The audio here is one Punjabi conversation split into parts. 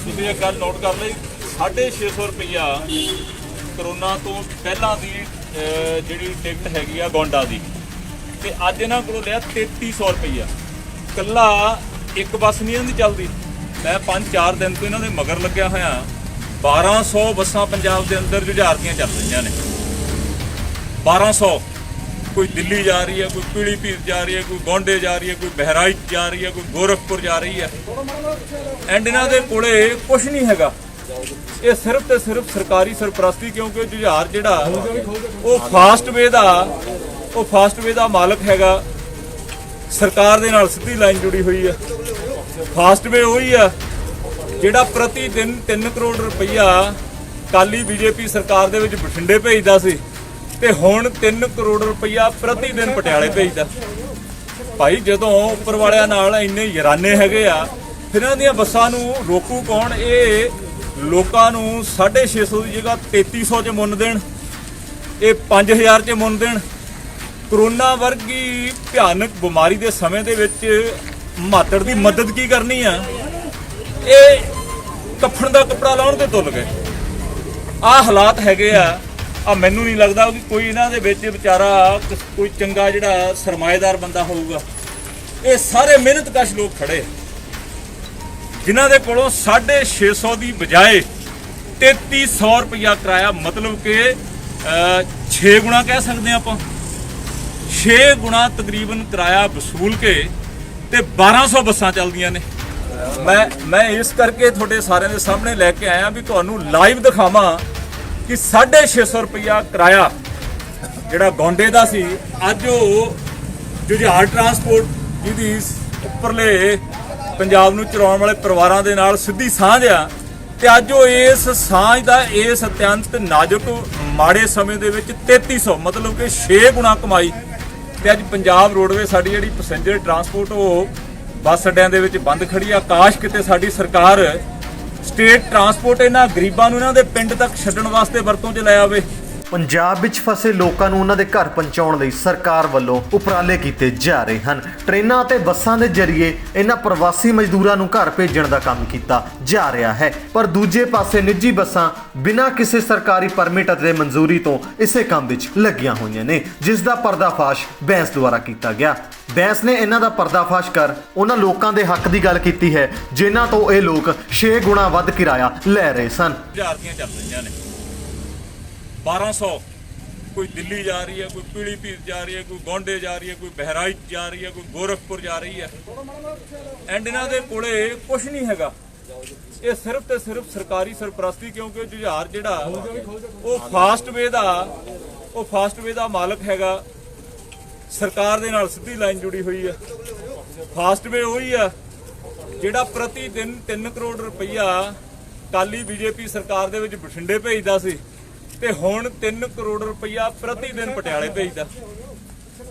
ਤੁਸੀਂ ਇਹ ਗੱਲ ਨੋਟ ਕਰ ਲਈ 650 ਰੁਪਈਆ ਕਰੋਨਾ ਤੋਂ ਪਹਿਲਾਂ ਦੀ ਜਿਹੜੀ ਟਿਕਟ ਹੈਗੀ ਆ ਗੋਂਡਾ ਦੀ ਤੇ ਅੱਜ ਇਹਨਾਂ ਕੋਲੋਂ ਲਿਆ 3300 ਰੁਪਈਆ ਕੱਲਾ ਇੱਕ ਬੱਸ ਨਹੀਂ ਇਹਨਾਂ ਦੀ ਚੱਲਦੀ। ਮੈਂ 5-4 ਦਿਨ ਤੋਂ ਇਹਨਾਂ ਦੇ ਮਗਰ ਲੱਗਿਆ ਹੋਇਆ 1200 ਬੱਸਾਂ ਪੰਜਾਬ ਦੇ ਅੰਦਰ ਜੁਝਾਰ ਦੀਆਂ ਚੱਲ ਰਹੀਆਂ ਨੇ 1200 कोई दिल्ली जा रही है, कोई पीलीभीत जा रही है, कोई गोंडे जा रही है, कोई बहराइच जा रही है, कोई गोरखपुर जा रही है एंड इन्हां दे कोले कुछ नहीं हैगा। ये सिर्फ ते सिर्फ सरकारी सरपरस्ती क्योंकि जुझार जिहड़ा वो फास्टवे दा मालक हैगा सरकार दे नाल सीधी लाइन जुड़ी हुई है। फास्टवे वही है जिहड़ा प्रति दिन 3 करोड़ रुपया काली बीजेपी सरकार दे विच बठिंडे भेजदा सी ਤੇ ਹੁਣ 3 ਕਰੋੜ ਰੁਪਈਆ ਪ੍ਰਤੀ ਦਿਨ ਪਟਿਆਲੇ ਭੇਜਦਾ। ਭਾਈ ਜਦੋਂ ਉੱਪਰ ਵਾਲਿਆਂ ਨਾਲ ਇੰਨੇ ਯਰਾਨੇ ਹੈਗੇ ਆ ਫਿਰ ਇਹਨਾਂ ਦੀਆਂ ਬੱਸਾਂ ਨੂੰ ਰੋਕੂ ਕੌਣ? ਇਹ ਲੋਕਾਂ ਨੂੰ 650 ਦੀ ਜਗ੍ਹਾ 3300 'ਚ ਮੁੰਨ ਦੇਣ, ਇਹ 5000 'ਚ ਮੁੰਨ ਦੇਣ। ਕਰੋਨਾ ਵਰਗੀ ਭਿਆਨਕ ਬਿਮਾਰੀ ਦੇ ਸਮੇਂ ਦੇ ਵਿੱਚ ਮਾਤੜ ਦੀ ਮਦਦ ਕੀ ਕਰਨੀ ਆ? ਇਹ ਕੱਫਣ ਦਾ ਕੱਪੜਾ ਲਾਉਣ ਤੇ ਤੁੱਲ ਗਏ। ਆਹ ਹਾਲਾਤ ਹੈਗੇ ਆ। ਮੈਨੂੰ नहीं लगता कि कोई इन्हां दे विच विचारा कोई चंगा जिहड़ा सरमाएदार बंदा होऊगा। ये सारे मेहनतकश लोग खड़े जिन्हां दे कोलों 650 की बजाय 3300 रुपया किराया, मतलब कि 6 गुणा कह सकते हैं आप, 6 गुणा तकरीबन किराया वसूल के ते 1200 बसां चलदियां ने। मैं इस करके तुहाडे सारिਆਂ ਦੇ सामने लैके आया भी तुहानूं लाइव दिखावां कि 650 रुपया किराया जिहड़ा गोंडे दा सी अज जुझार ट्रांसपोर्ट जिहदी उपरले पंजाब नूं चलाउण वाले परिवारां दे नाल सिद्धी सांझ आ ते अज इस सांझ दा इस अत्यंत नाजुक माड़े समय दे विच 3300 मतलब कि 6 गुणा कमाई ते अज पंजाब रोडवे साडी जिहड़ी पैसेंजर ट्रांसपोर्ट बस अड्डियां दे विच बंद खड़ी आ। काश किते साडी सरकार स्टेट ट्रांसपोर्ट इन्हां गरीबां नूं इन्हां दे पिंड तक छड्डण वास्ते वरतों 'ਚ ਲੈ ਆਵੇ। ਪੰਜਾਬ ਵਿੱਚ ਫਸੇ ਲੋਕਾਂ ਨੂੰ ਉਹਨਾਂ ਦੇ ਘਰ ਪਹੁੰਚਾਉਣ ਲਈ ਸਰਕਾਰ ਵੱਲੋਂ ਉਪਰਾਲੇ ਕੀਤੇ ਜਾ ਰਹੇ ਹਨ। ਟ੍ਰੇਨਾਂ ਅਤੇ ਬੱਸਾਂ ਦੇ ਜ਼ਰੀਏ ਇਹਨਾਂ ਪ੍ਰਵਾਸੀ ਮਜ਼ਦੂਰਾਂ ਨੂੰ ਘਰ ਭੇਜਣ ਦਾ ਕੰਮ ਕੀਤਾ ਜਾ ਰਿਹਾ ਹੈ, ਪਰ ਦੂਜੇ ਪਾਸੇ ਨਿੱਜੀ ਬੱਸਾਂ ਬਿਨਾਂ ਕਿਸੇ ਸਰਕਾਰੀ ਪਰਮਿਟ ਅਤੇ ਮਨਜ਼ੂਰੀ ਤੋਂ ਇਸੇ ਕੰਮ ਵਿੱਚ ਲੱਗੀਆਂ ਹੋਈਆਂ ਨੇ, ਜਿਸ ਦਾ ਪਰਦਾਫਾਸ਼ ਬੈਂਸ ਦੁਆਰਾ ਕੀਤਾ ਗਿਆ। ਬੈਂਸ ਨੇ ਇਹਨਾਂ ਦਾ ਪਰਦਾਫਾਸ਼ ਕਰ ਉਹਨਾਂ ਲੋਕਾਂ ਦੇ ਹੱਕ ਦੀ ਗੱਲ ਕੀਤੀ ਹੈ ਜਿਨ੍ਹਾਂ ਤੋਂ ਇਹ ਲੋਕ 6 ਗੁਣਾ ਵੱਧ ਕਿਰਾਇਆ ਲੈ ਰਹੇ ਸਨ। 1200 कोई दिल्ली जा रही है, कोई पीलीभीत जा रही है, कोई गोंडे जा रही है, कोई बहराइच जा रही है, कोई गोरखपुर जा रही है एंड इन्हां दे कोले कुछ नहीं हैगा। ये सिर्फ ते सिर्फ सरकारी सरपरस्ती क्योंकि जुझार जिहड़ा वो फास्टवे दा मालक हैगा सरकार दे नाल सीधी लाइन जुड़ी हुई है। फास्टवे वही है जिहड़ा प्रति दिन 3 करोड़ रुपया काली बीजेपी सरकार दे विच बठिंडे भेजदा सी ਤੇ ਹੁਣ 3 ਕਰੋੜ ਰੁਪਇਆ ਪ੍ਰਤੀ ਦਿਨ ਪਟਿਆਲੇ ਭੇਜਦਾ।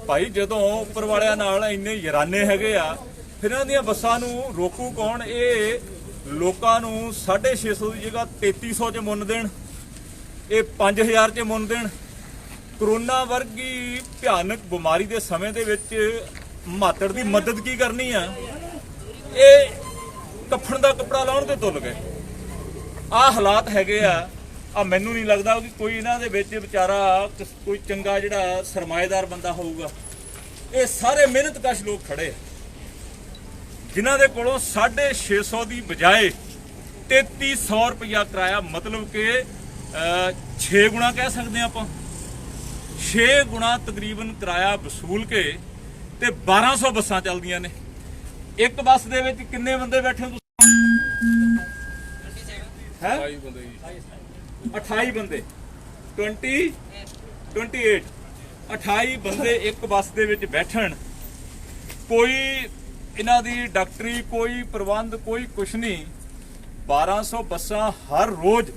ਭਾਈ ਜਦੋਂ ਉੱਪਰ ਵਾਲਿਆਂ ਨਾਲ ਇੰਨੇ ਯਰਾਨੇ ਹੈਗੇ ਆ ਫਿਰ ਇਹਨਾਂ ਦੀਆਂ ਬੱਸਾਂ ਨੂੰ ਰੋਕੂ ਕੌਣ? ਇਹ ਲੋਕਾਂ ਨੂੰ 650 ਦੀ ਜਗ੍ਹਾ 3300 'ਚ ਮੁੰਨ ਦੇਣ, ਇਹ 5000 'ਚ ਮੁੰਨ ਦੇਣ। ਕਰੋਨਾ ਵਰਗੀ ਭਿਆਨਕ ਬਿਮਾਰੀ ਦੇ ਸਮੇਂ ਦੇ ਵਿੱਚ ਮਾਤੜ ਦੀ ਮਦਦ ਕੀ ਕਰਨੀ ਆ? ਇਹ ਕੱਫਣ ਦਾ ਕੱਪੜਾ ਲਾਉਣ ਤੇ ਤੁੱਲ ਗਏ। ਆਹ ਹਾਲਾਤ ਹੈਗੇ ਆ। ਮੈਨੂੰ नहीं लगता कि कोई इन्हां दे विच विचारा कोई चंगा जिहड़ा सरमाएदार बंदा होऊगा। ये सारे मेहनतकश लोग खड़े जिन्हां दे कोलों 650 की बजाय 3300 रुपया किराया, मतलब कि 6 गुणा कह सकते हैं आप, 6 गुणा तकरीबन किराया वसूल के ते 1200 बसां चलदियां ने। एक बस दे विच किन्ने बंदे बैठे है? 28 बंदे 28 बंदे एक बस दे विच बैठण। कोई इन्हां दी डॉक्टरी कोई प्रबंध कोई कुछ नहीं। 1200 बसां हर रोज।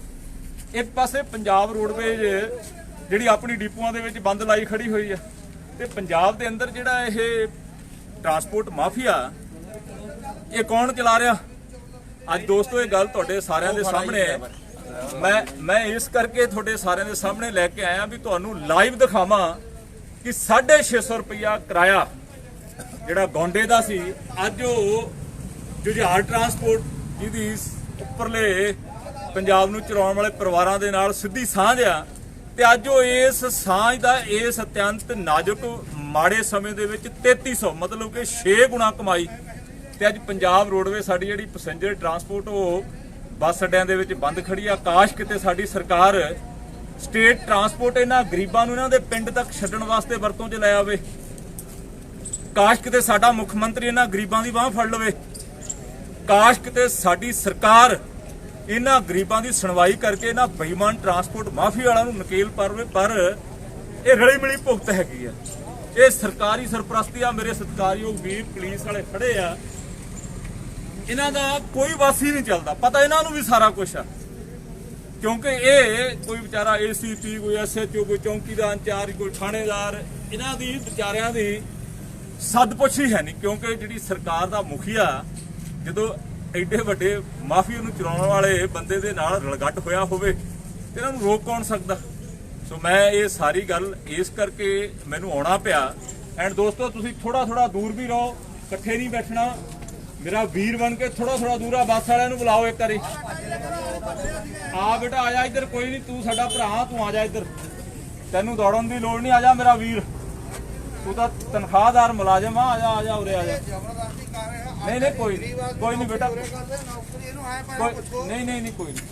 एक पासे पंजाब रोडवेज जिहड़ी अपनी डिपूआं दे विच बंद लाई खड़ी हुई है ते पंजाब दे अंदर जिहड़ा ये ट्रांसपोर्ट माफिया ये कौन चला रहा? अज दोस्तों ये गल तुहाडे सारिਆਂ ਦੇ सामने है। मैं इस करके तुहाडे सारिਆਂ ਦੇ सामने लैके आया भी तुहानूं लाइव दिखावां कि 650 रुपया किराया जिहड़ा गोंडे दा सी अज जुझार ट्रांसपोर्ट जिहदी ਉੱਪਰਲੇ ਪੰਜਾਬ ਨੂੰ ਚਲਾਉਣ ਵਾਲੇ ਪਰਿਵਾਰਾਂ ਦੇ ਨਾਲ ਸਿੱਧੀ ਸਾਂਝ ਆ ਤੇ ਅੱਜ ਉਹ ਇਸ ਸਾਂਝ ਦਾ ਇਸ ਅਤਿਅੰਤ ਨਾਜ਼ੁਕ ਮਾੜੇ ਸਮੇਂ ਦੇ ਵਿੱਚ 3300 ਮਤਲਬ ਕਿ 6 ਗੁਣਾ ਕਮਾਈ ਤੇ ਅੱਜ ਪੰਜਾਬ ਰੋਡਵੇ ਸਾਡੀ ਜਿਹੜੀ ਪੈਸੇਂਜਰ ਟਰਾਂਸਪੋਰਟ ਉਹ ਬੱਸ ਅੱਡਿਆਂ ਦੇ ਵਿੱਚ ਬੰਦ ਖੜੀ ਆ। ਕਾਸ਼ ਕਿਤੇ ਸਾਡੀ ਸਰਕਾਰ ਸਟੇਟ ਟਰਾਂਸਪੋਰਟ ਇਹਨਾਂ ਗਰੀਬਾਂ ਨੂੰ ਇਹਨਾਂ ਦੇ ਪਿੰਡ ਤੱਕ ਛੱਡਣ ਵਾਸਤੇ ਵਰਤੋਂ 'ਚ ਲੈ ਆਵੇ। ਕਾਸ਼ ਕਿਤੇ ਸਾਡਾ ਮੁੱਖ ਮੰਤਰੀ ਇਹਨਾਂ ਗਰੀਬਾਂ ਦੀ ਬਾਂਹ ਫੜ ਲਵੇ। ਕਾਸ਼ ਕਿਤੇ ਸਾਡੀ ਸਰਕਾਰ ਇਹਨਾਂ ਗਰੀਬਾਂ ਦੀ ਸੁਣਵਾਈ ਕਰਕੇ ਇਹਨਾਂ ਬੇਈਮਾਨ ਟਰਾਂਸਪੋਰਟ ਮਾਫੀ ਵਾਲਿਆਂ ਨੂੰ ਨਕੇਲ ਪਾਵੇ। ਪਰ ਇਹ ਰਲੀ ਮਿਲੀ ਭੁਗਤ ਹੈਗੀ ਆ, ਇਹ ਸਰਕਾਰੀ ਸਰਪ੍ਰਸਤੀ ਆ। ਮੇਰੇ ਸਤਿਕਾਰਯੋਗ ਵੀਰ ਪੁਲਿਸ ਵਾਲੇ ਖੜੇ ਆ, ਇਹਨਾਂ ਦਾ ਕੋਈ ਵਾਸੀ ਨਹੀਂ ਚੱਲਦਾ। ਪਤਾ ਇਹਨਾਂ ਨੂੰ ਵੀ ਸਾਰਾ ਕੁਝ ਆ, ਕਿਉਂਕਿ ਇਹ ਕੋਈ ਵਿਚਾਰਾ ACP, ਕੋਈ SHO, ਕੋਈ ਚੌਂਕੀਦਾਰ ਇੰਚਾਰਜ, ਕੋਈ ਥਾਣੇਦਾਰ, ਇਹਨਾਂ ਦੀ ਵਿਚਾਰਿਆਂ ਦੀ ਸੱਦ-ਪੁੱਛ ਹੀ ਹੈ ਨਹੀਂ। ਕਿਉਂਕਿ ਜਿਹੜੀ ਸਰਕਾਰ ਦਾ ਮੁਖੀਆ ਜਦੋਂ ਐਡੇ ਵੱਡੇ ਮਾਫੀਆ ਨੂੰ ਚਲਾਉਣ ਵਾਲੇ ਬੰਦੇ ਦੇ ਨਾਲ ਰਲਗੱਟ ਹੋਇਆ ਹੋਵੇ ਤੇ ਇਹਨਾਂ ਨੂੰ ਰੋਕ ਕੌਣ ਸਕਦਾ। ਸੋ ਮੈਂ ਇਹ ਸਾਰੀ ਗੱਲ ਇਸ ਕਰਕੇ ਮੈਨੂੰ ਆਉਣਾ ਪਿਆ। ਐਂਡ ਦੋਸਤੋ ਤੁਸੀਂ ਥੋੜਾ ਦੂਰ ਵੀ ਰਹੋ, ਇਕੱਠੇ ਨਹੀਂ ਬੈਠਣਾ। ਮੇਰਾ ਵੀਰ ਬਣ ਕੇ ਥੋੜਾ ਦੂਰ ਆ। ਬੱਸ ਵਾਲਿਆਂ ਨੂੰ ਬੁਲਾਓ ਇੱਕ ਵਾਰੀ। ਆ ਬੇਟਾ ਆ ਜਾ ਇੱਧਰ, ਕੋਈ ਨਹੀਂ ਤੂੰ ਸਾਡਾ ਭਰਾ, ਤੂੰ ਆ ਜਾ ਇੱਧਰ, ਤੈਨੂੰ ਦੌੜਨ ਦੀ ਲੋੜ ਨਹੀਂ। ਆ ਜਾ ਮੇਰਾ ਵੀਰ, ਤੂੰ ਤਾਂ ਤਨਖਾਹਦਾਰ ਮੁਲਾਜ਼ਮ ਆ ਜਾ ਉਰੇ ਆ ਜਾ। ਨਹੀਂ ਕੋਈ ਨਹੀਂ ਬੇਟਾ, ਨਹੀਂ ਕੋਈ ਨਹੀਂ।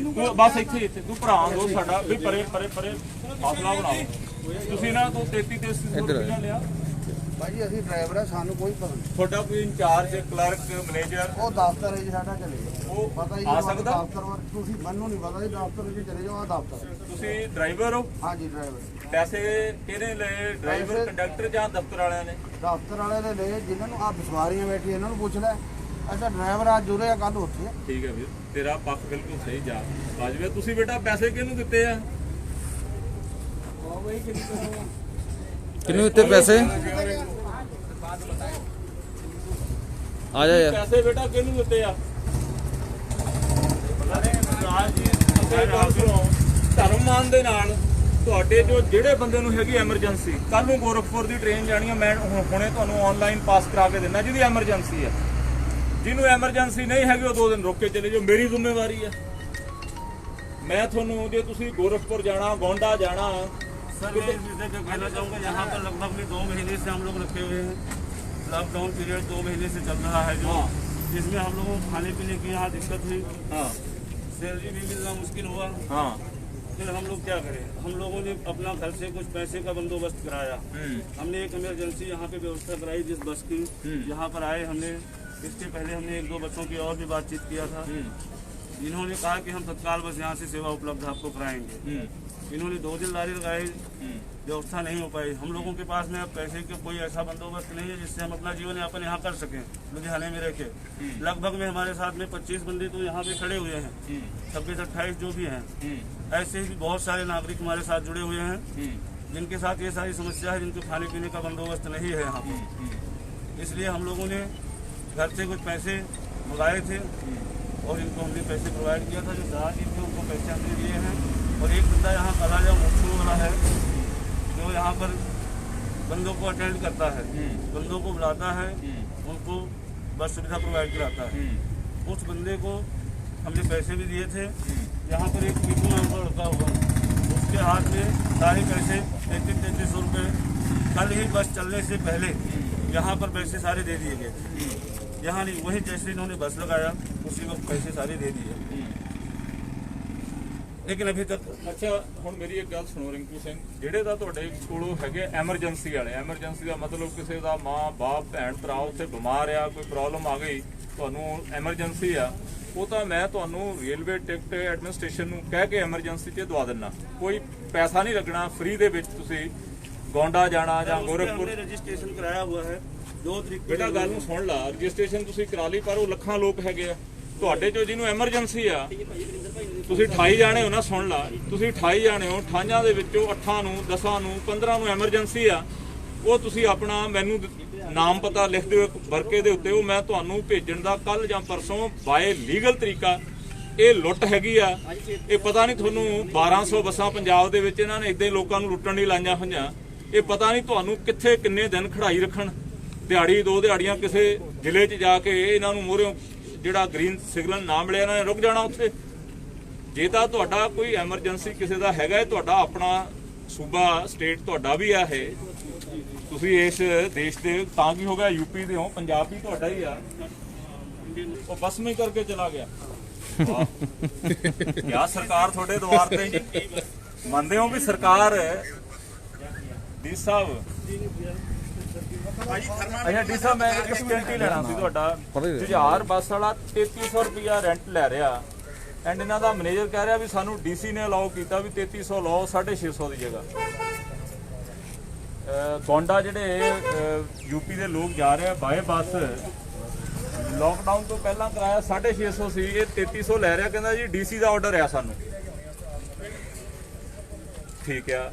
ਤੂੰ ਬਸ ਇੱਥੇ ਤੂੰ ਭਰਾ ਦੋ ਸਾਡਾ ਵੀ ਪਰੇ ਫਾਸਲਾ ਬਣਾਓ। ਤੁਸੀਂ ਇਹਨਾਂ ਤੋਂ 33 ਰੁਪਇਆ ਲਿਆ ਭਾਜੀ। ਅਸੀਂ ਡਰਾਈਵਰ ਆ, ਸਾਨੂੰ ਕੋਈ ਪਤਾ ਨਹੀਂ। ਤੁਹਾਡਾ ਕੋਈ ਇੰਚਾਰਜ, ਕਲਰਕ, ਮੈਨੇਜਰ ਉਹ ਦਫ਼ਤਰ ਹੈ ਜੀ ਸਾਡਾ, ਚਲੇ ਜਾਓ। ਉਹ ਪਤਾ ਹੀ ਆ ਸਕਦਾ। ਦਫ਼ਤਰ ਤੁਸੀਂ ਮੈਨੂੰ ਨਹੀਂ ਪਤਾ ਜੀ, ਦਫ਼ਤਰ ਵਿੱਚ ਚਲੇ ਜਾਓ। ਆ ਦਫ਼ਤਰ। ਤੁਸੀਂ ਡਰਾਈਵਰ ਹੋ? ਹਾਂਜੀ ਡਰਾਈਵਰ। ਪੈਸੇ ਕਿਹਨੇ ਲਏ, ਡਰਾਈਵਰ, ਕੰਡਕਟਰ ਜਾਂ ਦਫ਼ਤਰ ਵਾਲਿਆਂ ਨੇ? ਦਫ਼ਤਰ ਵਾਲੇ ਨੇ ਲਏ, ਜਿਨ੍ਹਾਂ ਨੂੰ ਆ ਸਵਾਰੀਆਂ ਬੈਠੀ ਇਹਨਾਂ ਨੂੰ ਪੁੱਛ ਲੈ। ਅੱਛਾ ਡਰਾਈਵਰ ਅੱਜ ਉਰੇ ਆ, ਕੱਲ ਉੱਥੇ ਆ। ਠੀਕ ਹੈ ਵੀਰ, ਤੇਰਾ ਪੱਖ ਬਿਲਕੁਲ ਸਹੀ ਜਾ ਬਾਜਵੇ। ਤੁਸੀਂ ਬੇਟਾ ਪੈਸੇ ਕਿਹਨੂੰ ਦਿੱਤੇ ਆ? ਕਿਹਨੂੰ ਦਿੱਤੇ ਪੈਸੇ? ਆ ਜਾ ਯਾਰ। ਪੈਸੇ ਬੇਟਾ ਕਿਹਨੂੰ ਦਿੱਤੇ ਆ? ਧਰਮ ਮਾਨ ਦੇ ਨਾਲ ਤੁਹਾਡੇ ਜੋ ਜਿਹੜੇ ਬੰਦੇ ਨੂੰ ਹੈਗੀ ਐਮਰਜੈਂਸੀ, ਕੱਲ ਨੂੰ ਗੋਰਖਪੁਰ ਦੀ ਟ੍ਰੇਨ ਜਾਣੀ ਆ, ਮੈਂ ਹੁਣੇ ਤੁਹਾਨੂੰ ਆਨਲਾਈਨ ਪਾਸ ਕਰਾ ਕੇ ਦਿੰਦਾ। ਜਿਹਦੀ ਐਮਰਜੈਂਸੀ ਆ, ਜਿਹਨੂੰ ਐਮਰਜੈਂਸੀ ਨਹੀਂ ਹੈਗੀ ਉਹ 2 ਦਿਨ ਰੁਕ ਕੇ ਚਲੇ ਜਾਓ, ਮੇਰੀ ਜ਼ਿੰਮੇਵਾਰੀ ਆ। मैं थोनू जो तुसी गोरखपुर जाना, गोंडा जाना। सर मैं इस विषय पे कहना चाहूँगा, यहाँ पर लगभग भी 2 महीने से हम लोग रखे हुए हैं। लॉकडाउन पीरियड 2 महीने से चल रहा है जो, जिसमें हम लोगों को खाने पीने की यहाँ दिक्कत हुई। हाँ। सैलरी भी मिलना मुश्किल हुआ। हाँ। फिर हम लोग क्या करें, हम लोगों ने अपना घर से कुछ पैसे का बंदोबस्त कराया। हमने एक इमरजेंसी यहाँ पे व्यवस्था कराई जिस बस की, यहाँ पर आए। हमने इसके पहले हमने 1-2 बसों की और भी बातचीत किया था। इन्होंने कहा कि हम तत्काल बस यहाँ से सेवा उपलब्ध आपको कराएंगे। इन्होंने 2 दिन लारी लगाई, व्यवस्था नहीं हो पाई। हम लोगों के पास में अब पैसे का कोई ऐसा बंदोबस्त नहीं है जिससे हम अपना जीवन यापन यहाँ कर सकें लुधियाने में रह के। लगभग में हमारे साथ में 25 बंदे तो यहाँ पे खड़े हुए हैं, 26-28 जो भी हैं। ऐसे ही बहुत सारे नागरिक हमारे साथ जुड़े हुए हैं जिनके साथ ये सारी समस्या है, जिनको खाने पीने का बंदोबस्त नहीं है यहाँ पर। इसलिए हम लोगों ने घर से कुछ पैसे मंगाए थे और इनको हमने पैसे प्रोवाइड किया था। जो दादी थे उनको पैसे हमने दिए हैं। और एक बंदा यहाँ कलाजा मोक्षू वाला है जो यहाँ पर बंदों को अटेंड करता है, बंदों को बुलाता है, उनको बस सुविधा प्रोवाइड कराता है। उस बंदे को हमने पैसे भी दिए थे। यहाँ पर एक मीटू नाम का लड़का हुआ, उसके हाथ में सारे पैसे 3300 रुपये कल ही बस चलने से पहले यहाँ पर पैसे सारे दे दिए गए थे। यहाँ नहीं, वही जैसे इन्होंने बस लगाया उसी वक्त पैसे सारे दे दिए, लेकिन अभी तक। अच्छा हुण मेरी एक गल सुनो रिंकू सिंह, ਜਿਹੜੇ ਦਾ ਤੁਹਾਡੇ ਕੋਲੋਂ ਹੈਗੇ ਐਮਰਜੈਂਸੀ ਵਾਲੇ, ਐਮਰਜੈਂਸੀ ਦਾ ਮਤਲਬ ਕਿਸੇ ਦਾ ਮਾਂ ਬਾਪ ਭੈਣ ਭਰਾ ਉੱਥੇ ਬਿਮਾਰ ਆ, ਕੋਈ ਪ੍ਰੋਬਲਮ ਆ ਗਈ, ਤੁਹਾਨੂੰ ਐਮਰਜੈਂਸੀ ਆ, ਉਹ ਤਾਂ ਮੈਂ ਤੁਹਾਨੂੰ ਰੇਲਵੇ ਟਿਕਟ ਐਡਮਿਨਿਸਟ੍ਰੇਸ਼ਨ ਨੂੰ ਕਹਿ ਕੇ ਐਮਰਜੈਂਸੀ 'ਚ ਦਵਾ ਦਿੰਦਾ। ਕੋਈ ਪੈਸਾ ਨਹੀਂ ਲੱਗਣਾ, ਫ੍ਰੀ ਦੇ ਵਿੱਚ ਤੁਸੀਂ ਗੋਂਡਾ ਜਾਣਾ ਜਾਂ ਗੋਰਖਪੁਰ। रजिस्ट्रेशन कराया हुआ है 2 तरीक। ਬੇਟਾ ਗੱਲ ਨੂੰ ਸੁਣ ਲਾ, ਰਜਿਸਟ੍ਰੇਸ਼ਨ ਤੁਸੀਂ ਕਰਾ ਲਈ, ਪਰ ਉਹ ਲੱਖਾਂ ਲੋਕ ਹੈਗੇ ਆ ਤੁਹਾਡੇ ਚੋਂ ਜਿਹਨੂੰ ਐਮਰਜੈਂਸੀ ਆ। ਤੁਸੀਂ 28 ਜਾਣੇ ਹੋ ਨਾ, ਸੁਣ ਲਾ, ਤੁਸੀਂ 28 ਜਾਣੇ ਹੋ, 28 ਦੇ ਵਿੱਚੋਂ 8 ਨੂੰ 10 ਨੂੰ 15 ਨੂੰ ਐਮਰਜੈਂਸੀ ਆ। ਉਹ ਤੁਸੀਂ ਆਪਣਾ ਮੈਨੂੰ ਨਾਮ ਪਤਾ ਲਿਖ ਦਿਓ ਇੱਕ ਵਰਕੇ ਦੇ ਉੱਤੇ, ਉਹ ਮੈਂ ਤੁਹਾਨੂੰ ਭੇਜਣ ਦਾ ਕੱਲ ਜਾਂ ਪਰਸੋਂ ਬਾਏ ਲੀਗਲ ਤਰੀਕਾ। ਇਹ ਲੁੱਟ ਹੈਗੀ ਆ, ਇਹ ਪਤਾ ਨਹੀਂ ਤੁਹਾਨੂੰ 1200 ਬੱਸਾਂ ਪੰਜਾਬ ਦੇ ਵਿੱਚ ਇਹਨਾਂ ਨੇ ਇਦਾਂ ਹੀ ਲੋਕਾਂ ਨੂੰ ਲੁੱਟਣ ਲਈ ਲਾਈਆਂ ਹੋਈਆਂ। ਇਹ ਪਤਾ ਨਹੀਂ ਤੁਹਾਨੂੰ ਕਿੱਥੇ ਕਿੰਨੇ ਦਿਨ ਖੜਾਈ ਰੱਖਣ, ਦਿਹਾੜੀ 2 ਦਿਹਾੜੀਆਂ ਕਿਸੇ ਜ਼ਿਲ੍ਹੇ 'ਚ ਜਾ ਕੇ ਇਹਨਾਂ ਨੂੰ ਮੋਹਰਿਓਂ ਜਿਹੜਾ ਗ੍ਰੀਨ ਸਿਗਨਲ ਨਾ ਮਿਲਿਆ ਇਹਨਾਂ ਨੇ ਰੁਕ ਜਾਣਾ ਉੱਥੇ। ਜੇ ਤਾਂ ਤੁਹਾਡਾ ਕੋਈ ਐਮਰਜੈਂਸੀ ਕਿਸੇ ਦਾ ਹੈਗਾ ਹੈ, ਤੁਹਾਡਾ ਆਪਣਾ ਸੂਬਾ ਸਟੇਟ ਤੁਹਾਡਾ ਵੀ ਆ ਇਹ, ਤੁਸੀਂ ਇਸ ਦੇਸ਼ ਦੇ ਤਾਂ ਕੀ ਹੋ ਗਿਆ ਯੂਪੀ ਦੇ ਹੋ, ਪੰਜਾਬ ਵੀ ਤੁਹਾਡਾ ਹੀ ਆ, ਉਹ ਬਸ में करके चला गया। क्या सरकार थोड़े द्वार ते ਮੰਨਦੇ ਹੋ ਵੀ ਸਰਕਾਰ ਡੀ ਸਾਹਿਬ ਅੱਛਾ ਡੀ ਸਾਹਿਬ ਮੈਂ ਇੱਕ ਸਕਿੰਟ ਹੀ ਲੈਣਾ ਸੀ ਤੁਹਾਡਾ। ਜੁਝਾਰ ਬੱਸ ਵਾਲਾ 3300 ਰੁਪਇਆ ਰੈਂਟ ਲੈ ਰਿਹਾ ਐਂਡ ਇਹਨਾਂ ਦਾ ਮੈਨੇਜਰ ਕਹਿ ਰਿਹਾ ਵੀ ਸਾਨੂੰ ਡੀਸੀ ਨੇ ਅਲਾਉ ਕੀਤਾ ਵੀ 3300 ਲਾਓ 650 ਦੀ ਜਗ੍ਹਾ। ਗੋਂਡਾ ਜਿਹੜੇ ਯੂਪੀ ਦੇ ਲੋਕ ਜਾ ਰਹੇ ਆ ਬਾਏ ਬੱਸ, ਲੋਕਡਾਊਨ ਤੋਂ ਪਹਿਲਾਂ ਕਿਰਾਇਆ 650 ਸੀ, ਇਹ 3300 ਲੈ ਰਿਹਾ, ਕਹਿੰਦਾ ਜੀ ਡੀਸੀ ਦਾ ਆਰਡਰ ਆ ਸਾਨੂੰ। ਠੀਕ ਆ,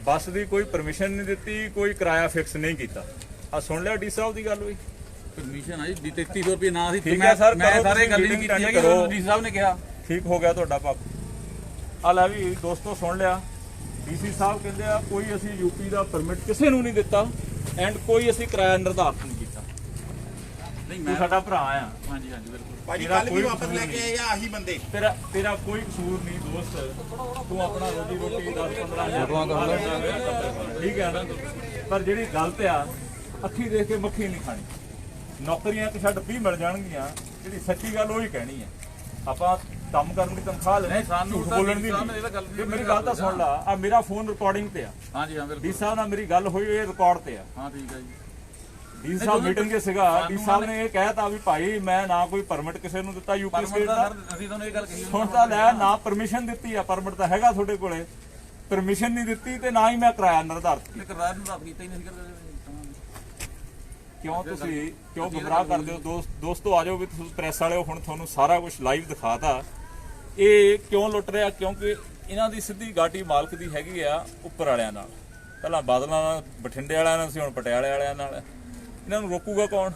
ਬੱਸ ਦੀ ਕੋਈ ਪਰਮਿਸ਼ਨ ਨਹੀਂ ਦਿੱਤੀ, ਕੋਈ ਕਿਰਾਇਆ ਫਿਕਸ ਨਹੀਂ ਕੀਤਾ। ਆ ਸੁਣ ਲਿਆ ਡੀ ਸਾਹਿਬ ਦੀ ਗੱਲ ਹੋਈ, ਪਰਮਿਸ਼ਨ ਆ ਜੀ 3300 ਰੁਪਏ ਨਾ ਸੀ। ਠੀਕ ਹੈ ਸਰ, ਮੈਂ ਕਰੋ ਸਾਰੇ ਤੁਸੀਂ ਗੱਲ ਨਹੀਂ meeting ਕੀਤੀ ਹੈ attend ਕਰੋ। ਡੀ ਸਾਹਿਬ ਨੇ ਕਿਹਾ ਠੀਕ ਹੋ ਗਿਆ ਤੁਹਾਡਾ ਪੱਖ। ਆ ਲੈ ਵੀ ਦੋਸਤੋ ਸੁਣ ਲਿਆ, ਡੀਸੀ ਸਾਹਿਬ ਕਹਿੰਦੇ ਆ ਕੋਈ ਅਸੀਂ ਯੂਪੀ ਦਾ ਪਰਮਿਟ ਕਿਸੇ ਨੂੰ ਨਹੀਂ ਦਿੱਤਾ ਐਂਡ ਕੋਈ ਅਸੀਂ ਕਿਰਾਇਆ ਨਿਰਧਾਰਤ ਨਹੀਂ ਕੀਤਾ। ਨਹੀਂ ਤੂੰ ਸਾਡਾ ਭਰਾ ਆ, ਹਾਂਜੀ ਹਾਂਜੀ ਬਿਲਕੁਲ ਭਾਜੀ ਤੇਰਾ ਕੱਲ ਕੋਈ ਵੀ ਵਾਪਸ ਕਸੂਰ ਲੈ ਕੇ ਆਏ ਆ ਆਹੀ ਬੰਦੇ। ਤੇਰਾ ਕੋਈ ਕਸੂਰ ਨਹੀਂ ਦੋਸਤ, ਤੂੰ ਆਪਣਾ ਰੋਜੀ ਰੋਟੀ 10-15 ਠੀਕ ਹੈ ਨਾ। ਪਰ ਜਿਹੜੀ ਗਲਤ ਆ, ਅੱਖੀ ਦੇਖ ਕੇ ਮੱਖੀ ਨਹੀਂ ਖਾਣੀ। ਨੌਕਰੀਆਂ ਕਿ ਛੱਡ 20 ਮਿਲ ਜਾਣਗੀਆਂ, ਜਿਹੜੀ ਸੱਚੀ ਗੱਲ ਉਹੀ ਕਹਿਣੀ ਹੈ। ਆਪਾਂ ਕੰਮ ਕਰਨ ਦੀ ਤਨਖਾਹ ਲੈਣੀ, ਝੂਠ ਬੋਲਣ ਦੀ ਨਹੀਂ। ਮੇਰੀ ਗੱਲ ਤਾਂ ਸੁਣ ਲਾ, ਆ ਮੇਰਾ ਫੋਨ ਰਿਕਾਰਡਿੰਗ ਤੇ ਆ। ਹਾਂਜੀ ਹਾਂ ਬਿਲਕੁਲ ਡੀ ਸਾਹਿਬ ਨਾਲ ਮੇਰੀ ਗੱਲ ਹੋਈ, ਇਹ ਰਿਕਾਰਡ ਤੇ ਆ। ਹਾਂ ਠੀਕ ਹੈ ਜੀ। ਡੀ ਸਾਹਿਬ ਮੀਟਿੰਗ 'ਚ ਸੀਗਾ, ਡੀ ਸਾਹਿਬ ਨੇ ਇਹ ਕਹਿਤਾ ਵੀ ਭਾਈ ਮੈਂ ਨਾ ਕੋਈ ਪਰਮਿਟ ਕਿਸੇ ਨੂੰ ਦਿੱਤਾ ਯੂਪੀ ਸਟੇਟ ਦਾ। ਅਸੀਂ ਤੁਹਾਨੂੰ ਇਹ ਗੱਲ ਕਹੀ ਹੁਣ ਤਾਂ ਲੈ ਨਾ ਪਰਮਿਸ਼ਨ ਦਿੱਤੀ ਆ, ਪਰਮਿਟ ਤਾਂ ਹੈਗਾ ਤੁਹਾਡੇ ਕੋਲੇ, ਪਰਮਿਸ਼ਨ ਨਹੀਂ ਦਿੱਤੀ ਤੇ ਨਾ ਹੀ ਮੈਂ ਕਿਰਾਇਆ ਨਿਰਧਾਰਤ ਕੀਤਾ। ਕਿਰਾਇਆ ਨੂੰ ਕੀਤਾ ਹੀ ਨਹੀਂ ਸੀ ਕਰਦੇ। ਕਿਉਂ ਤੁਸੀਂ ਕਿਉਂ ਗੁੰਮਰਾਹ ਕਰਦੇ ਹੋ ਦੋਸਤੋ? ਆ ਜਾਓ ਵੀ ਤੁਸੀਂ ਪ੍ਰੈਸ ਵਾਲਿਓ, ਹੁਣ ਤੁਹਾਨੂੰ ਸਾਰਾ ਕੁਝ ਲਾਈਵ ਦਿਖਾਤਾ। ਇਹ ਕਿਉਂ ਲੁੱਟ ਰਿਹਾ? ਕਿਉਂਕਿ ਇਹਨਾਂ ਦੀ ਸਿੱਧੀ ਗਾਟੀ ਮਾਲਕ ਦੀ ਹੈਗੀ ਆ ਉੱਪਰ ਵਾਲਿਆਂ ਨਾਲ। ਪਹਿਲਾਂ ਬਾਦਲਾਂ ਨਾਲ, ਬਠਿੰਡੇ ਵਾਲਿਆਂ ਨਾਲ ਸੀ, ਹੁਣ ਪਟਿਆਲੇ ਵਾਲਿਆਂ ਨਾਲ। ਇਹਨਾਂ ਨੂੰ ਰੋਕੂਗਾ ਕੌਣ?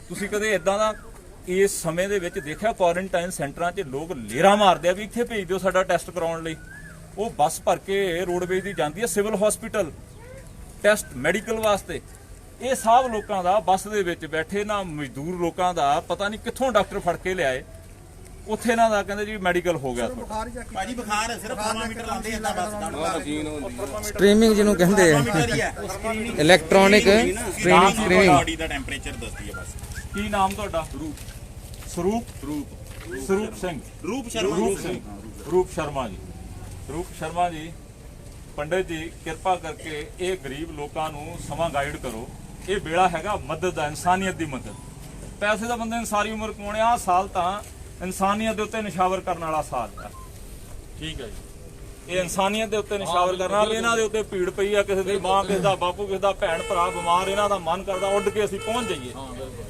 ਤੁਸੀਂ ਕਦੇ ਇਦਾਂ ਦਾ ਇਸ ਸਮੇਂ ਦੇ ਵਿੱਚ ਦੇਖਿਆ ਕੁਆਰੰਟਾਈਨ ਸੈਂਟਰਾਂ 'ਚ ਲੋਕ ਲੇਰਾ ਮਾਰਦੇ ਆ ਵੀ ਇੱਥੇ ਭੇਜ ਦਿਓ ਸਾਡਾ ਟੈਸਟ ਕਰਾਉਣ ਲਈ? ਉਹ ਬੱਸ ਭਰ ਕੇ ਰੋਡਵੇਜ਼ ਦੀ ਜਾਂਦੀ ਹੈ ਸਿਵਲ ਹਸਪੀਟਲ ਟੈਸਟ ਮੈਡੀਕਲ ਵਾਸਤੇ। ਇਹ ਸਭ ਲੋਕਾਂ ਦਾ ਬੱਸ ਦੇ ਵਿੱਚ ਬੈਠੇ ਨਾ ਮਜ਼ਦੂਰ ਲੋਕਾਂ ਦਾ ਪਤਾ ਨਹੀਂ ਕਿੱਥੋਂ ਡਾਕਟਰ ਫੜ ਕੇ ਲਿਆਏ, ਉੱਥੇ ਇਹਨਾਂ ਦਾ ਕਹਿੰਦੇ ਜੀ ਮੈਡੀਕਲ ਹੋ ਗਿਆ ਤੁਹਾਡਾ। ਭਾਜੀ ਬੁਖਾਰ ਸਿਰਫ ਥਰਮਾਮੀਟਰ ਲਾਉਂਦੇ ਆ ਬਸ ਦਾ ਸਟ੍ਰੀਮਿੰਗ ਜਿਹਨੂੰ ਕਹਿੰਦੇ ਆ, ਥਰਮਾਮੀਟਰ ਹੀ ਹੈ ਇਲੈਕਟ੍ਰੋਨਿਕ ਸਕਰੀਨਿੰਗ। ਬਾਡੀ ਦਾ ਟੈਂਪਰੇਚਰ ਦੱਸਦੀ ਹੈ ਬਸ। ਕੀ ਨਾਮ ਤੁਹਾਡਾ? ਸਰੂਪ ਸਿੰਘ। ਰੂਪ ਸ਼ਰਮਾ ਰੂਪ ਸ਼ਰਮਾ ਜੀ। ਰੂਪ ਸ਼ਰਮਾ ਜੀ, ਪੰਡਿਤ ਜੀ ਕਿਰਪਾ ਕਰਕੇ ਇਹ ਗਰੀਬ ਲੋਕਾਂ ਨੂੰ ਸਮਾਂ ਗਾਈਡ ਕਰੋ। ਇਹ ਵੇਲਾ ਹੈਗਾ ਮਦਦ ਦਾ, ਇਨਸਾਨੀਅਤ ਦੀ ਮਦਦ। ਪੈਸੇ ਦਾ ਬੰਦੇ ਨੇ ਸਾਰੀ ਉਮਰ ਕਮਾਉਣੇ, ਆਹ ਸਾਲ ਤਾਂ ਇਨਸਾਨੀਅਤ ਦੇ ਉੱਤੇ ਨਿਸ਼ਾਵਰ ਕਰਨ ਵਾਲਾ ਸਾਲ ਹੈ। ਠੀਕ ਹੈ ਜੀ, ਇਹ ਇਨਸਾਨੀਅਤ ਦੇ ਉੱਤੇ ਨਿਸ਼ਾਵਰ ਕਰਨ ਵਾਲਾ। ਇਹਨਾਂ ਦੇ ਉੱਤੇ ਭੀੜ ਪਈ ਆ, ਕਿਸੇ ਦੀ ਮਾਂ, ਕਿਸੇ ਦਾ ਬਾਪੂ, ਕਿਸੇ ਦਾ ਭੈਣ ਭਰਾ ਬਿਮਾਰ, ਇਹਨਾਂ ਦਾ ਮਨ ਕਰਦਾ ਉੱਡ ਕੇ ਅਸੀਂ ਪਹੁੰਚ ਜਾਈਏ।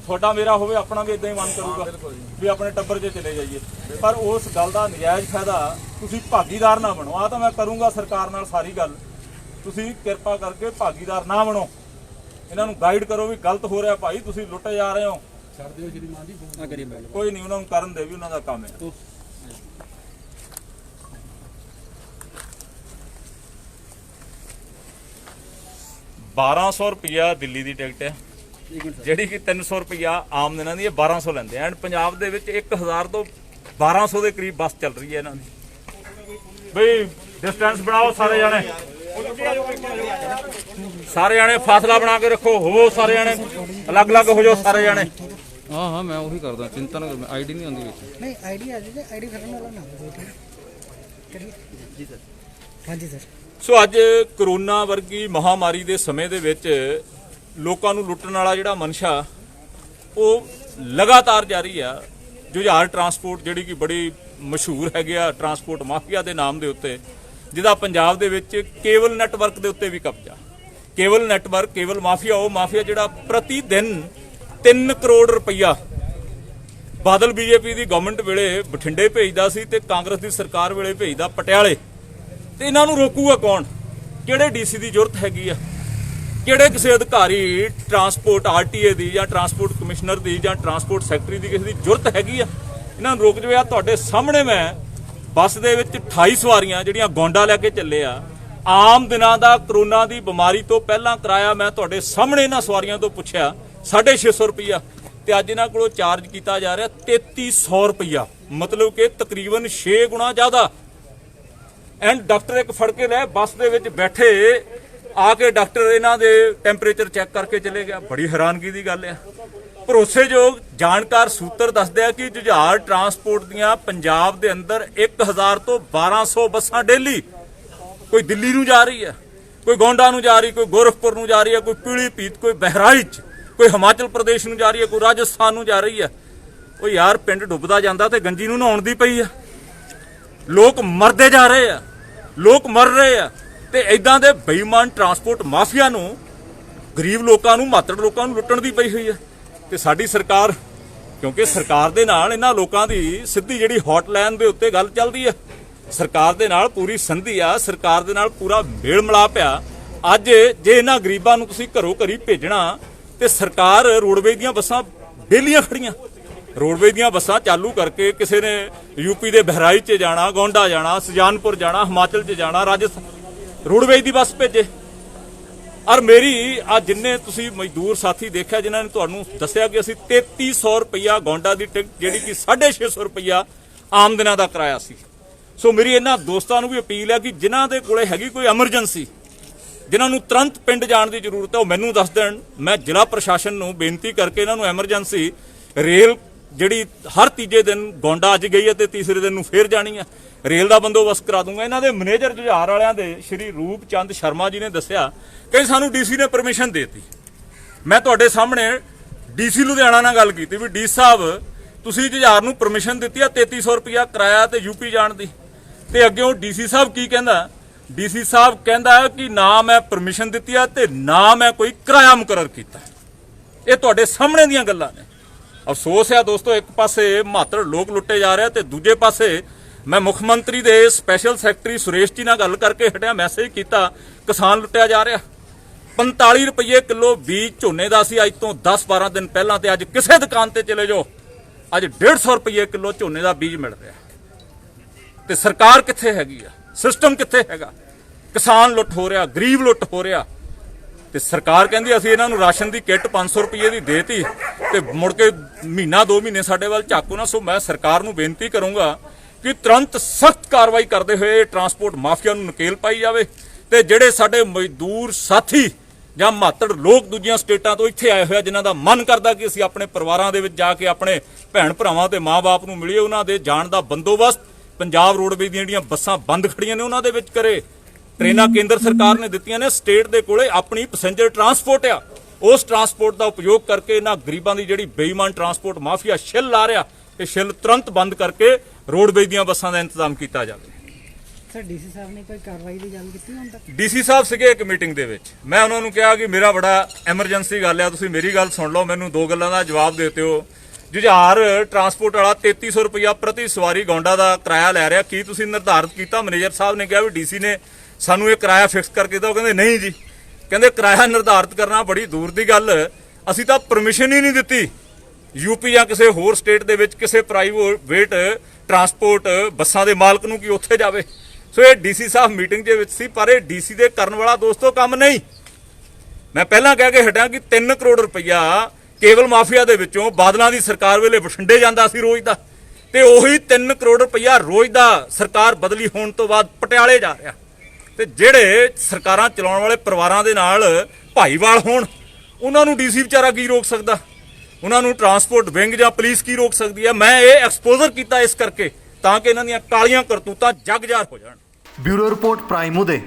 ਤੁਹਾਡਾ ਮੇਰਾ ਹੋਵੇ, ਆਪਣਾ ਵੀ ਇਦਾਂ ਹੀ ਮਨ ਕਰੂਗਾ ਵੀ ਆਪਣੇ ਟੱਬਰ 'ਚ ਚਲੇ ਜਾਈਏ। ਪਰ ਉਸ ਗੱਲ ਦਾ ਨਜਾਇਜ਼ ਫਾਇਦਾ ਤੁਸੀਂ ਭਾਗੀਦਾਰ ਨਾ ਬਣੋ। ਆ ਤਾਂ ਮੈਂ ਕਰੂੰਗਾ ਸਰਕਾਰ ਨਾਲ ਸਾਰੀ ਗੱਲ, ਤੁਸੀਂ ਕਿਰਪਾ ਕਰਕੇ ਭਾਗੀਦਾਰ ਨਾ ਬਣੋ। ਇਹਨਾਂ ਨੂੰ ਗਾਈਡ ਕਰੋ ਵੀ ਗਲਤ ਹੋ ਰਿਹਾ ਭਾਈ, ਤੁਸੀਂ ਲੁੱਟੇ ਜਾ ਰਹੇ ਹੋ। ਕੋਈ ਨਹੀਂ, ਉਹਨਾਂ ਨੂੰ ਕਰਨ ਦੇ, ਵੀ ਉਹਨਾਂ ਦਾ ਕੰਮ ਹੈ। 1200 ਰੁਪਇਆ ਦਿੱਲੀ ਦੀ ਟਿਕਟ ਹੈ, ਜਿਹੜੀ ਕਿ 300 ਰੁਪਇਆ ਆਮ ਦਿਨਾਂ ਦੀ, ਇਹ 1200 ਲੈਂਦੇ ਐਂਡ ਪੰਜਾਬ ਦੇ ਵਿੱਚ 1000 ਤੋਂ 1200 ਦੇ ਕਰੀਬ ਬੱਸ ਚੱਲ ਰਹੀ ਹੈ ਇਹਨਾਂ ਦੀ। ਬਈ ਡਿਸਟੈਂਸ ਬਣਾਓ ਸਾਰੇ ਜਾਣੇ, ਸਾਰੇ ਜਾਣੇ ਫਾਸਲਾ ਬਣਾ ਕੇ ਰੱਖੋ, ਹੋਵੋ ਸਾਰੇ ਜਾਣੇ ਅਲੱਗ-ਅਲੱਗ ਹੋ ਜਾਓ ਸਾਰੇ ਜਾਣੇ। ਹਾਂ ਹਾਂ ਮੈਂ ਉਹੀ ਕਰਦਾ, ਚਿੰਤਾ ਨਾ ਕਰ, ਆਈਡੀ ਨਹੀਂ ਆਉਂਦੀ ਵਿੱਚ। ਨਹੀਂ ਆਈਡੀ ਆ ਜੀ, ਆਈਡੀ ਕਰਨ ਵਾਲਾ ਨਾ ਹੋਵੇ। ਜੀ ਸਰ। ਹਾਂਜੀ ਸਰ। ਸੋ ਅੱਜ ਕਰੋਨਾ ਵਰਗੀ ਮਹਾਮਾਰੀ ਦੇ ਸਮੇਂ ਦੇ ਵਿੱਚ ਲੋਕਾਂ ਨੂੰ ਲੁੱਟਣ ਵਾਲਾ ਜਿਹੜਾ ਮਨਸ਼ਾ ਉਹ ਲਗਾਤਾਰ ਜਾਰੀ ਆ। ਜੁਝਾਰ ਟਰਾਂਸਪੋਰਟ ਜਿਹੜੀ ਕਿ ਬੜੀ ਮਸ਼ਹੂਰ ਹੈਗੀ ਆ ਟਰਾਂਸਪੋਰਟ ਮਾਫੀਆ ਦੇ ਨਾਮ ਦੇ ਉੱਤੇ, ਜਿਹਦਾ ਪੰਜਾਬ ਦੇ ਵਿੱਚ ਕੇਬਲ ਨੈਟਵਰਕ ਦੇ ਉੱਤੇ ਵੀ ਕਬਜ਼ਾ। ਕੇਬਲ ਨੈਟਵਰਕ, ਕੇਬਲ ਮਾਫੀਆ, ਉਹ ਮਾਫੀਆ ਜਿਹੜਾ ਪ੍ਰਤੀ ਦਿਨ 3 ਕਰੋੜ ਰੁਪਈਆ ਬਾਦਲ ਬੀਜੇਪੀ ਦੀ ਗਵਰਨਮੈਂਟ ਵੇਲੇ ਬਠਿੰਡੇ ਭੇਜਦਾ ਸੀ ਤੇ ਕਾਂਗਰਸ ਦੀ ਸਰਕਾਰ ਵੇਲੇ ਭੇਜਦਾ ਪਟਿਆਲੇ। ਤੇ ਇਹਨਾਂ ਨੂੰ ਰੋਕੂਗਾ ਕੌਣ? ਕਿਹੜੇ ਡੀਸੀ ਦੀ ਜ਼ਰੂਰਤ ਹੈਗੀ ਆ? ਕਿਹੜੇ ਕਿਸੇ ਅਧਿਕਾਰੀ ਟਰਾਂਸਪੋਰਟ ਆਰਟੀਏ ਦੀ ਜਾਂ ਟਰਾਂਸਪੋਰਟ ਕਮਿਸ਼ਨਰ ਦੀ ਜਾਂ ਟਰਾਂਸਪੋਰਟ ਸੈਕਟਰੀ ਦੀ ਕਿਸੇ ਦੀ ਜ਼ਰੂਰਤ ਹੈਗੀ ਆ? ਇਹਨਾਂ ਨੂੰ ਰੋਕ ਜਵੇ। ਆ ਤੁਹਾਡੇ ਸਾਹਮਣੇ ਮੈਂ ਬੱਸ ਦੇ ਵਿੱਚ 28 ਸਵਾਰੀਆਂ ਜਿਹੜੀਆਂ ਗੋਂਡਾ ਲੈ ਕੇ ਚੱਲੇ ਆ। ਆਮ ਦਿਨਾਂ ਦਾ ਕਰੋਨਾ ਦੀ ਬਿਮਾਰੀ ਤੋਂ ਪਹਿਲਾਂ ਕਿਰਾਇਆ ਮੈਂ ਤੁਹਾਡੇ ਸਾਹਮਣੇ ਇਹਨਾਂ ਸਵਾਰੀਆਂ ਤੋਂ ਪੁੱਛਿਆ 650 ਰੁਪਈਆ ਤੇ ਅੱਜ ਇਹਨਾਂ ਕੋਲੋਂ ਚਾਰਜ ਕੀਤਾ ਜਾ ਰਿਹਾ 3300 ਰੁਪਈਆ, ਮਤਲਬ ਕਿ ਤਕਰੀਬਨ 6 ਗੁਣਾ ਜ਼ਿਆਦਾ। ਐਂਡ ਡਾਕਟਰ ਇੱਕ ਫੜ ਕੇ ਲੈ ਬੱਸ ਦੇ ਵਿੱਚ ਬੈਠੇ ਆ ਕੇ ਡਾਕਟਰ ਇਹਨਾਂ ਦੇ ਟੈਂਪਰੇਚਰ ਚੈੱਕ ਕਰਕੇ ਚਲੇ ਗਿਆ। ਬੜੀ ਹੈਰਾਨਗੀ ਦੀ ਗੱਲ ਆ। ਭਰੋਸੇਯੋਗ ਜਾਣਕਾਰ ਸੂਤਰ ਦੱਸਦੇ ਆ ਕਿ ਜੁਝਾਰ ਟਰਾਂਸਪੋਰਟ ਦੀਆਂ ਪੰਜਾਬ ਦੇ ਅੰਦਰ 1000 ਤੋਂ 1200 ਬੱਸਾਂ ਡੇਲੀ ਕੋਈ ਦਿੱਲੀ ਨੂੰ ਜਾ ਰਹੀ ਹੈ, ਕੋਈ ਗੋਂਡਾ ਨੂੰ ਜਾ ਰਹੀ, ਕੋਈ ਗੋਰਖਪੁਰ ਨੂੰ ਜਾ ਰਹੀ ਹੈ, ਕੋਈ ਪੀਲੀਭੀਤ, ਕੋਈ ਬਹਿਰਾਈਚ, ਕੋਈ ਹਿਮਾਚਲ ਪ੍ਰਦੇਸ਼ ਨੂੰ ਜਾ ਰਹੀ ਹੈ, ਕੋਈ ਰਾਜਸਥਾਨ ਨੂੰ ਜਾ ਰਹੀ ਹੈ। ਉਹ ਯਾਰ ਪਿੰਡ ਡੁੱਬਦਾ ਜਾਂਦਾ ਤੇ ਗੰਜੀ ਨੂੰ ਨਹਾਉਣ ਦੀ ਪਈ ਆ। ਲੋਕ ਮਰਦੇ ਜਾ ਰਹੇ ਆ, ਲੋਕ ਮਰ ਰਹੇ ਆ ਤੇ ਇਦਾਂ ਦੇ ਬੇਈਮਾਨ ਟਰਾਂਸਪੋਰਟ ਮਾਫੀਆ ਨੂੰ ਗਰੀਬ ਲੋਕਾਂ ਨੂੰ, ਮਾਤੜ ਲੋਕਾਂ ਨੂੰ ਲੁੱਟਣ ਦੀ ਪਈ ਹੋਈ ਹੈ। ਤੇ ਸਾਡੀ ਸਰਕਾਰ, ਕਿਉਂਕਿ ਸਰਕਾਰ ਦੇ ਨਾਲ ਇਹਨਾਂ ਲੋਕਾਂ ਦੀ ਸਿੱਧੀ ਜਿਹੜੀ ਹੌਟਲਾਈਨ ਦੇ ਉੱਤੇ ਗੱਲ ਚੱਲਦੀ ਹੈ, ਸਰਕਾਰ ਦੇ ਨਾਲ ਪੂਰੀ ਸੰਧੀ ਆ, ਸਰਕਾਰ ਦੇ ਨਾਲ ਪੂਰਾ ਮੇਲ ਮਿਲਾਪ ਆ। ਅੱਜ ਜੇ ਇਹਨਾਂ ਗਰੀਬਾਂ ਨੂੰ ਤੁਸੀਂ ਘਰੋਂ ਘਰੀ ਭੇਜਣਾ ਤੇ ਸਰਕਾਰ ਰੋਡਵੇਜ਼ ਦੀਆਂ ਬੱਸਾਂ ਡੇਲੀਆਂ ਖੜੀਆਂ, ਰੋਡਵੇਜ਼ ਦੀਆਂ ਬੱਸਾਂ ਚਾਲੂ ਕਰਕੇ ਕਿਸੇ ਨੇ ਯੂਪੀ ਦੇ ਬਹਿਰਾਈਚ 'ਚ ਜਾਣਾ, ਗੋਂਡਾ ਜਾਣਾ, ਸੁਜਾਨਪੁਰ ਜਾਣਾ, ਹਿਮਾਚਲ 'ਚ ਜਾਣਾ, ਰਾਜਸਥਾਨ, ਰੋਡਵੇਜ਼ ਦੀ ਬੱਸ ਭੇਜੇ। ਔਰ ਮੇਰੀ ਆ ਜਿੰਨੇ ਤੁਸੀਂ ਮਜ਼ਦੂਰ ਸਾਥੀ ਦੇਖਿਆ ਜਿਨ੍ਹਾਂ ਨੇ ਤੁਹਾਨੂੰ ਦੱਸਿਆ ਕਿ ਅਸੀਂ 3300 ਰੁਪਈਆ ਗੋਂਡਾ ਦੀ ਟਿਕਟ ਜਿਹੜੀ ਕਿ 650 ਰੁਪਈਆ ਆਮ ਦਿਨਾਂ ਦਾ ਕਿਰਾਇਆ ਸੀ। ਸੋ ਮੇਰੀ ਇਹਨਾਂ ਦੋਸਤਾਂ ਨੂੰ ਵੀ ਅਪੀਲ ਹੈ ਕਿ ਜਿਨ੍ਹਾਂ ਦੇ ਕੋਲੇ ਹੈਗੀ ਕੋਈ ਐਮਰਜੈਂਸੀ, ਜਿਨ੍ਹਾਂ ਨੂੰ ਤੁਰੰਤ ਪਿੰਡ ਜਾਣ ਦੀ ਜ਼ਰੂਰਤ ਹੈ, ਉਹ ਮੈਨੂੰ ਦੱਸ ਦੇਣ। ਮੈਂ ਜ਼ਿਲ੍ਹਾ ਪ੍ਰਸ਼ਾਸਨ ਨੂੰ ਬੇਨਤੀ ਕਰਕੇ ਇਹਨਾਂ ਨੂੰ ਐਮਰਜੈਂਸੀ ਰੇਲ ਜਿਹੜੀ ਹਰ ਤੀਜੇ ਦਿਨ ਗੋਂਡਾ ਅੱਜ ਗਈ ਹੈ ਤੇ ਤੀਸਰੇ ਦਿਨ ਨੂੰ ਫੇਰ ਜਾਣੀ ਹੈ, ਰੇਲ ਦਾ ਬੰਦੋਬਸਤ ਕਰਾ ਦੂੰਗਾ। ਇਹਨਾਂ ਦੇ ਮੈਨੇਜਰ ਜੁਝਾਰ ਵਾਲਿਆਂ ਦੇ ਸ਼੍ਰੀ ਰੂਪ ਚੰਦ ਸ਼ਰਮਾ ਜੀ ਨੇ ਦੱਸਿਆ ਕਿ ਸਾਨੂੰ ਡੀਸੀ ਨੇ ਪਰਮਿਸ਼ਨ ਦੇਤੀ। ਮੈਂ ਤੁਹਾਡੇ ਸਾਹਮਣੇ ਡੀਸੀ ਲੁਧਿਆਣਾ ਨਾਲ ਗੱਲ ਕੀਤੀ ਵੀ ਡੀ ਸਾਹਿਬ ਤੁਸੀਂ ਜੁਝਾਰ ਨੂੰ ਪਰਮਿਸ਼ਨ ਦਿੱਤੀ ਆ 3300 ਰੁਪਇਆ ਕਿਰਾਇਆ ਤੇ ਯੂਪੀ ਜਾਣ ਦੀ, ਤੇ ਅੱਗੇ ਉਹ ਡੀਸੀ ਸਾਹਿਬ ਕੀ ਕਹਿੰਦਾ? ਡੀਸੀ ਸਾਹਿਬ ਕਹਿੰਦਾ ਕਿ ਨਾ ਮੈਂ ਪਰਮਿਸ਼ਨ ਦਿੱਤੀ ਆ ਤੇ ਨਾ ਮੈਂ ਕੋਈ ਕਿਰਾਇਆ ਮੁਕਰਰ ਕੀਤਾ। ਇਹ ਤੁਹਾਡੇ ਸਾਹਮਣੇ ਦੀਆਂ ਗੱਲਾਂ ਨੇ। ਅਫਸੋਸ ਹੈ ਦੋਸਤੋ, ਇੱਕ ਪਾਸੇ ਮਾਤੜ ਲੋਕ ਲੁੱਟੇ ਜਾ ਰਹੇ ਤੇ ਦੂਜੇ ਪਾਸੇ ਮੈਂ ਮੁੱਖ ਮੰਤਰੀ ਦੇ ਸਪੈਸ਼ਲ ਸੈਕਟਰੀ ਸੁਰੇਸ਼ ਜੀ ਨਾਲ ਗੱਲ ਕਰਕੇ ਹਟਿਆ, ਮੈਸੇਜ ਕੀਤਾ, ਕਿਸਾਨ ਲੁੱਟਿਆ ਜਾ ਰਿਹਾ। 45 ਰੁਪਏ ਕਿਲੋ ਬੀਜ ਝੋਨੇ ਦਾ ਸੀ ਅੱਜ ਤੋਂ 10-12 ਦਿਨ ਪਹਿਲਾਂ, ਤੇ ਅੱਜ ਕਿਸੇ ਦੁਕਾਨ ਤੇ ਚਲੇ ਜਾਓ ਅੱਜ 150 ਰੁਪਏ ਕਿਲੋ ਝੋਨੇ ਦਾ ਬੀਜ ਮਿਲ ਰਿਹਾ। ਤੇ ਸਰਕਾਰ ਕਿੱਥੇ ਹੈਗੀ ਆ? ਸਿਸਟਮ ਕਿੱਥੇ ਹੈਗਾ? ਕਿਸਾਨ ਲੁੱਟ ਹੋ ਰਿਹਾ, ਗਰੀਬ ਲੁੱਟ ਹੋ ਰਿਹਾ ਤੇ ਸਰਕਾਰ ਕਹਿੰਦੀ ਅਸੀਂ ਇਹਨਾਂ ਨੂੰ ਰਾਸ਼ਨ ਦੀ ਕਿੱਟ 500 ਰੁਪਏ ਦੀ ਦੇਤੀ ਤੇ ਮੁੜ ਕੇ ਮਹੀਨਾ 2 ਮਹੀਨੇ ਸਾਡੇ ਵੱਲ ਝਾਕੋ ਨਾ। ਸੋ ਮੈਂ ਸਰਕਾਰ ਨੂੰ ਬੇਨਤੀ ਕਰੂੰਗਾ ਕਿ ਤੁਰੰਤ ਸਖਤ ਕਾਰਵਾਈ ਕਰਦੇ ਹੋਏ ਟਰਾਂਸਪੋਰਟ ਮਾਫੀਆ ਨੂੰ ਨਕੇਲ ਪਾਈ ਜਾਵੇ ਤੇ ਜਿਹੜੇ ਸਾਡੇ ਮਜ਼ਦੂਰ ਸਾਥੀ ਜਾਂ ਮਾਤੜ ਲੋਕ ਦੂਜੀਆਂ ਸਟੇਟਾਂ ਤੋਂ ਇੱਥੇ ਆਏ ਹੋਏ ਜਿਨ੍ਹਾਂ ਦਾ ਮਨ ਕਰਦਾ ਕਿ ਅਸੀਂ ਆਪਣੇ ਪਰਿਵਾਰਾਂ ਦੇ ਵਿੱਚ ਜਾ ਕੇ ਆਪਣੇ ਭੈਣ ਭਰਾਵਾਂ ਤੇ ਮਾਂ-ਬਾਪ ਨੂੰ ਮਿਲੀਏ, ਉਹਨਾਂ ਦੇ ਜਾਣ ਦਾ ਬੰਦੋਬਸਤ ਪੰਜਾਬ ਰੋਡਵੇਜ਼ ਦੀਆਂ ਜਿਹੜੀਆਂ ਬੱਸਾਂ ਬੰਦ ਖੜੀਆਂ ਨੇ ਉਹਨਾਂ ਦੇ ਵਿੱਚ ਕਰੇ। ਟ੍ਰੇਨਾਂ ਕੇਂਦਰ ਸਰਕਾਰ ਨੇ ਦਿੱਤੀਆਂ ਨੇ, ਸਟੇਟ ਦੇ ਕੋਲੇ ਆਪਣੀ ਪੈਸੇਂਜਰ ਟਰਾਂਸਪੋਰਟ ਆ, ਉਸ ਟਰਾਂਸਪੋਰਟ ਦਾ ਉਪਯੋਗ ਕਰਕੇ ਇਹਨਾਂ ਗਰੀਬਾਂ ਦੀ ਜਿਹੜੀ ਬੇਈਮਾਨ ਟਰਾਂਸਪੋਰਟ ਮਾਫੀਆ ਛਿੱਲ ਲਾ ਰਿਹਾ, ਇਹ ਛਿੱਲ ਤੁਰੰਤ ਬੰਦ ਕਰਕੇ ਰੋਡਵੇਜ਼ ਦੀਆਂ ਬੱਸਾਂ ਦਾ ਇੰਤਜ਼ਾਮ ਕੀਤਾ ਜਾਵੇ। ਸਰ ਡੀਸੀ ਸਾਹਿਬ ਨੇ ਕੋਈ ਕਾਰਵਾਈ ਦੀ ਗੱਲ ਕੀਤੀ ਹੁਣ ਤੱਕ? ਡੀਸੀ ਸਾਹਿਬ ਸੀਗੇ ਇੱਕ ਮੀਟਿੰਗ ਦੇ ਵਿੱਚ, ਮੈਂ ਉਹਨਾਂ ਨੂੰ ਕਿਹਾ ਕਿ ਮੇਰਾ ਬੜਾ ਐਮਰਜੈਂਸੀ ਗੱਲ ਆ, ਤੁਸੀਂ ਮੇਰੀ ਗੱਲ ਸੁਣ ਲਓ, ਮੈਨੂੰ 2 ਗੱਲਾਂ ਦਾ ਜਵਾਬ ਦੇ ਦਿਓ। ਜੁਝਾਰ ਟਰਾਂਸਪੋਰਟ ਵਾਲਾ 3300 ਰੁਪਇਆ ਪ੍ਰਤੀ ਸਵਾਰੀ ਗੋਂਡਾ ਦਾ ਕਿਰਾਇਆ ਲੈ ਰਿਹਾ, ਕੀ ਤੁਸੀਂ ਨਿਰਧਾਰਿਤ ਕੀਤਾ? ਮੈਨੇਜਰ ਸਾਹਿਬ ਨੇ ਕਿਹਾ ਵੀ ਡੀਸੀ ਨੇ ਸਾਨੂੰ ਇਹ ਕਿਰਾਇਆ ਫਿਕਸ ਕਰਕੇ ਦਿੱਤਾ। ਉਹ ਕਹਿੰਦੇ ਨਹੀਂ ਜੀ, ਕਹਿੰਦੇ ਕਿਰਾਇਆ ਨਿਰਧਾਰਿਤ ਕਰਨਾ ਬੜੀ ਦੂਰ ਦੀ ਗੱਲ, ਅਸੀਂ ਤਾਂ ਪਰਮਿਸ਼ਨ ਹੀ ਨਹੀਂ ਦਿੱਤੀ ਯੂਪੀ ਜਾਂ ਕਿਸੇ ਹੋਰ ਸਟੇਟ ਦੇ ਵਿੱਚ ਕਿਸੇ ਪ੍ਰਾਈਵੇਟ ਟਰਾਂਸਪੋਰਟ ਬੱਸਾਂ ਦੇ ਮਾਲਕ ਨੂੰ ਕਿ ਉੱਥੇ ਜਾਵੇ। ਸੋ ਇਹ ਡੀਸੀ ਸਾਹਿਬ ਮੀਟਿੰਗ ਦੇ ਵਿੱਚ ਸੀ, ਪਰ ਇਹ ਡੀਸੀ ਦੇ ਕਰਨ ਵਾਲਾ ਦੋਸਤੋ ਕੰਮ ਨਹੀਂ। ਮੈਂ ਪਹਿਲਾਂ ਕਹਿ ਕੇ ਹਟਾਂ ਕਿ 3 ਕਰੋੜ ਰੁਪਈਆ ਕੇਬਲ ਮਾਫੀਆ ਦੇ ਵਿੱਚੋਂ ਬਾਦਲਾਂ ਦੀ ਸਰਕਾਰ ਵੇਲੇ ਵਛੰਡੇ ਜਾਂਦਾ ਸੀ ਰੋਜ਼ ਦਾ, ਤੇ ਉਹੀ 3 ਕਰੋੜ ਰੁਪਈਆ ਰੋਜ਼ ਦਾ ਸਰਕਾਰ ਬਦਲੀ ਹੋਣ ਤੋਂ ਬਾਅਦ ਪਟਿਆਲੇ ਜਾ ਰਿਹਾ। ਤੇ ਜਿਹੜੇ ਸਰਕਾਰਾਂ ਚਲਾਉਣ ਵਾਲੇ ਪਰਿਵਾਰਾਂ ਦੇ ਨਾਲ ਭਾਈਵਾਲ ਹੋਣ, ਉਹਨਾਂ ਨੂੰ ਡੀਸੀ ਵਿਚਾਰਾ ਕੀ ਰੋਕ ਸਕਦਾ? ਉਹਨਾਂ ਨੂੰ ਟਰਾਂਸਪੋਰਟ ਵਿੰਗ ਜਾਂ ਪੁਲਿਸ ਕੀ ਰੋਕ ਸਕਦੀ ਹੈ? ਮੈਂ ਇਹ ਐਕਸਪੋਜ਼ਰ ਕੀਤਾ ਇਸ ਕਰਕੇ ਤਾਂ ਕਿ ਇਹਨਾਂ ਦੀਆਂ ਕਾਲੀਆਂ ਕਰਤੂਤਾਂ ਜੱਗ ਜ਼ਾਹਰ ਹੋ ਜਾਣ। ਬਿਊਰੋ ਰਿਪੋਰਟ ਪ੍ਰਾਈਮ ਉਦੇ।